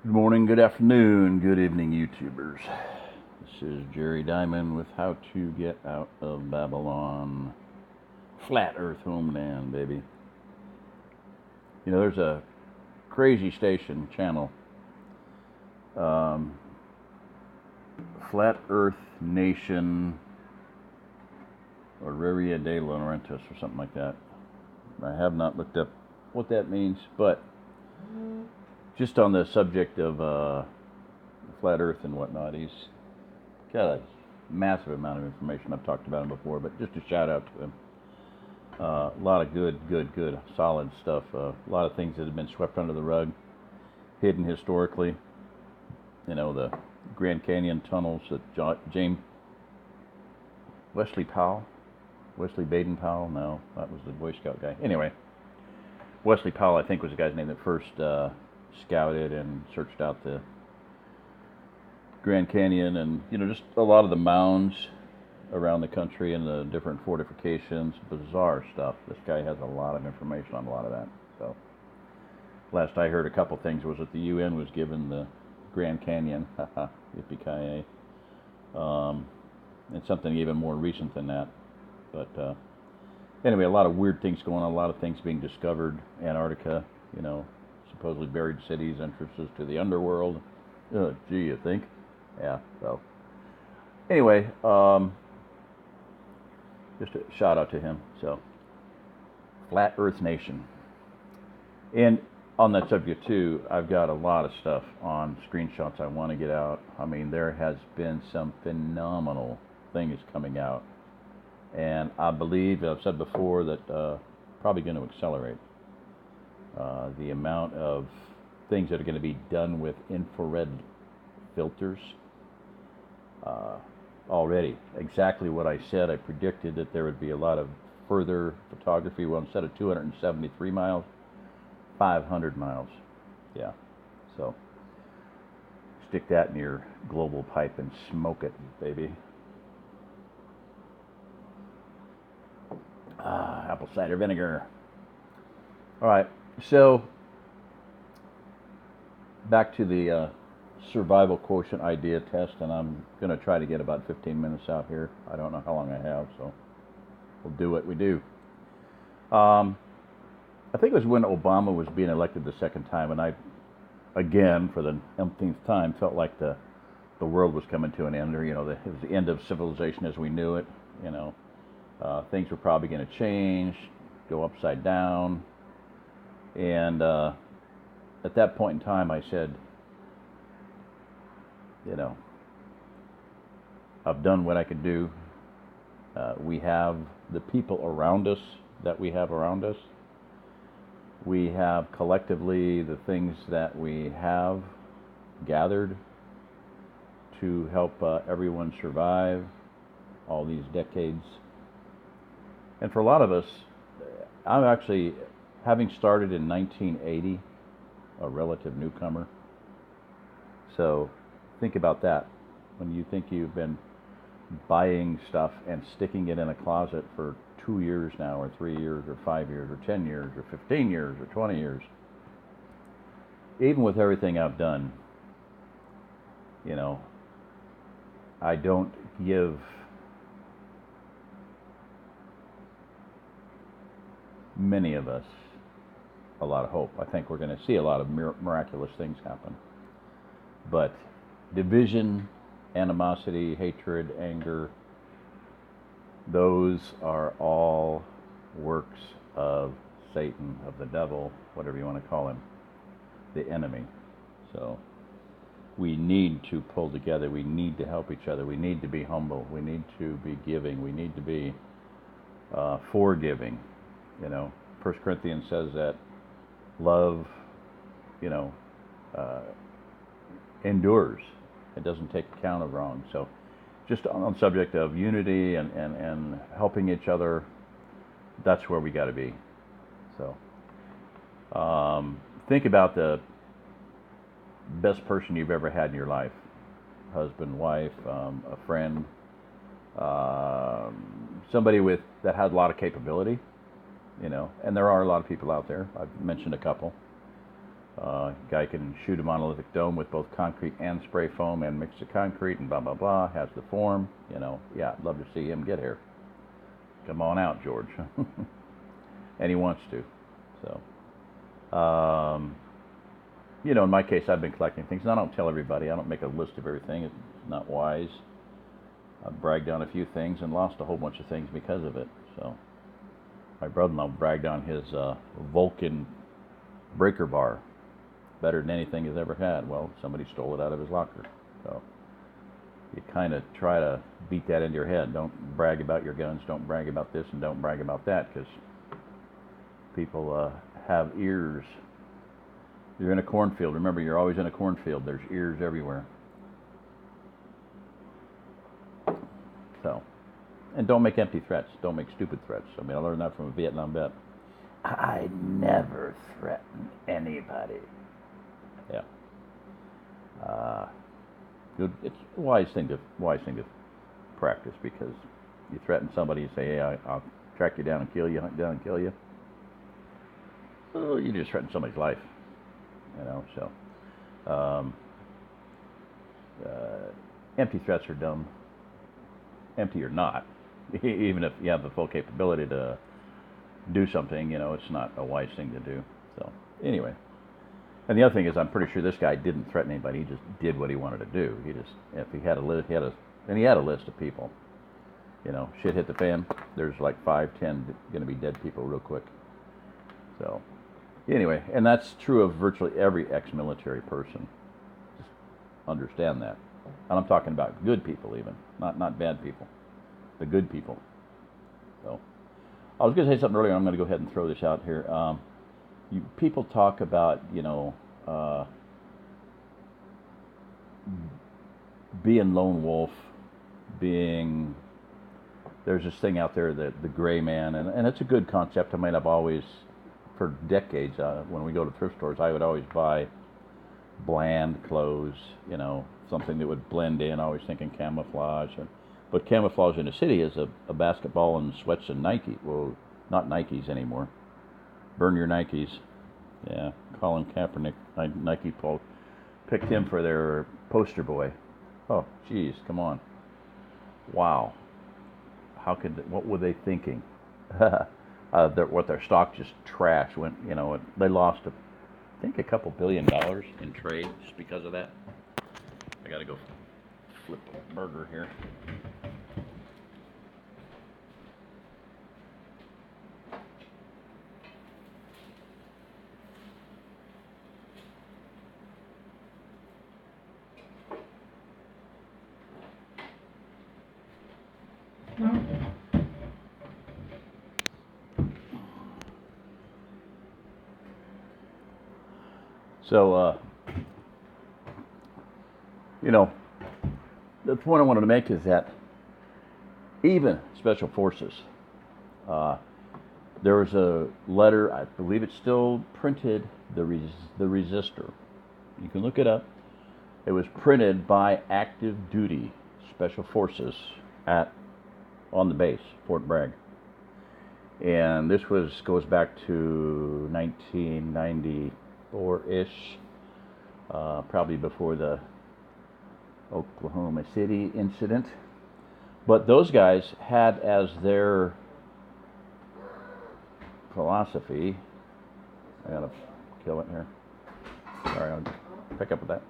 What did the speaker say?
Good morning, good afternoon, good evening, YouTubers. This is Jerry Diamond with How to Get Out of Babylon. Flat Earth Homeland, baby. You know, there's a crazy station channel, um, Flat Earth Nation or Reria de Laurentis or something like that. I have not looked up what that means, but just on the subject of flat Earth and whatnot, he's got a massive amount of information. I've talked about him before, but just a shout out to him. A lot of good, solid stuff. A lot of things that have been swept under the rug, hidden historically. You know, the Grand Canyon tunnels that James Wesley Baden Powell. No, that was the Boy Scout guy. Anyway, Wesley Powell, I think, was the guy's name that first scouted and searched out the Grand Canyon, and just a lot of the mounds around the country and the different fortifications, bizarre stuff. This guy has a lot of information on a lot of that. So last I heard, a couple things was that the UN was given the Grand Canyon, yippee-ki-yay, and something even more recent than that. But anyway, a lot of weird things going on, a lot of things being discovered. Antarctica, supposedly buried cities, entrances to the underworld. Gee, you think? Yeah, so anyway, just a shout out to him. So, Flat Earth Nation. And on that subject too, I've got a lot of stuff on screenshots I want to get out. I mean, there has been some phenomenal things coming out. And I believe, I've said before, that probably going to accelerate the amount of things that are going to be done with infrared filters. Already, exactly what I said. I predicted that there would be a lot of further photography. Well, instead of 273 miles, 500 miles. Yeah, so stick that in your global pipe and smoke it, baby. Apple cider vinegar. All right, so back to the survival quotient idea test, and I'm going to try to get about 15 minutes out here. I don't know how long I have, so we'll do what we do. I think it was when Obama was being elected the second time, and I, again, for the umpteenth time, felt like the world was coming to an end, or, it was the end of civilization as we knew it. Things were probably going to change, go upside down, and at that point in time, I said, I've done what I could do. We have the people around us that we have around us. We have collectively the things that we have gathered to help everyone survive all these decades. And for a lot of us, I'm actually, having started in 1980, a relative newcomer. So think about that. When you think you've been buying stuff and sticking it in a closet for 2 years now, or 3 years, or 5 years, or 10 years, or 15 years, or 20 years, even with everything I've done, I don't give many of us a lot of hope. I think we're going to see a lot of miraculous things happen. But division, animosity, hatred, anger, those are all works of Satan, of the devil, whatever you want to call him, the enemy. So we need to pull together. We need to help each other. We need to be humble. We need to be giving. We need to be forgiving. 1 Corinthians says that love, endures. It doesn't take account of wrong. So just on the subject of unity and helping each other, that's where we got to be. So think about the best person you've ever had in your life. Husband, wife, a friend, somebody that had a lot of capability, and there are a lot of people out there. I've mentioned a couple. Guy can shoot a monolithic dome with both concrete and spray foam and mix the concrete and blah, blah, blah. Has the form, Yeah, I'd love to see him get here. Come on out, George. And he wants to. So, in my case, I've been collecting things. And I don't tell everybody. I don't make a list of everything. It's not wise. I've bragged on a few things and lost a whole bunch of things because of it. So, my brother-in-law bragged on his Vulcan breaker bar. Better than anything he's ever had. Well, somebody stole it out of his locker. So you kind of try to beat that into your head. Don't brag about your guns. Don't brag about this, and don't brag about that, because people have ears. You're in a cornfield. Remember, you're always in a cornfield. There's ears everywhere. So, and don't make empty threats. Don't make stupid threats. I learned that from a Vietnam vet. I never threaten anybody. Yeah. Good. It's a wise thing to practice, because you threaten somebody, you say, "Hey, I'll track you down and kill you, hunt you down and kill you." Well, you just threaten somebody's life, So, empty threats are dumb. Empty or not, even if you have the full capability to do something, it's not a wise thing to do. So, anyway. And the other thing is, I'm pretty sure this guy didn't threaten anybody. He just did what he wanted to do. If he had a list, he had a list of people. Shit hit the fan. There's like 5, 10 going to be dead people real quick. So, anyway, and that's true of virtually every ex-military person. Just understand that. And I'm talking about good people, even not bad people, the good people. So, I was going to say something earlier. I'm going to go ahead and throw this out here. People talk about, being lone wolf, there's this thing out there, that the gray man, and it's a good concept. I've always, for decades, when we go to thrift stores, I would always buy bland clothes, something that would blend in, always thinking camouflage. But camouflage in the city is a basketball and sweats and Nike. Well, not Nikes anymore. Burn your Nikes. Yeah, Colin Kaepernick, Nike picked him for their poster boy. Oh, geez, come on. Wow. What were they thinking? Their stock just trash went, they lost, I think, a couple $1 billion in trade just because of that. I gotta go flip a burger here. So, the point I wanted to make is that even Special Forces, there was a letter, I believe it's still printed, the Resistor. You can look it up. It was printed by active duty Special Forces on the base, Fort Bragg. And this goes back to 1994-ish, probably before the Oklahoma City incident. But those guys had as their philosophy, I gotta kill it here. Sorry, I'll pick up with that.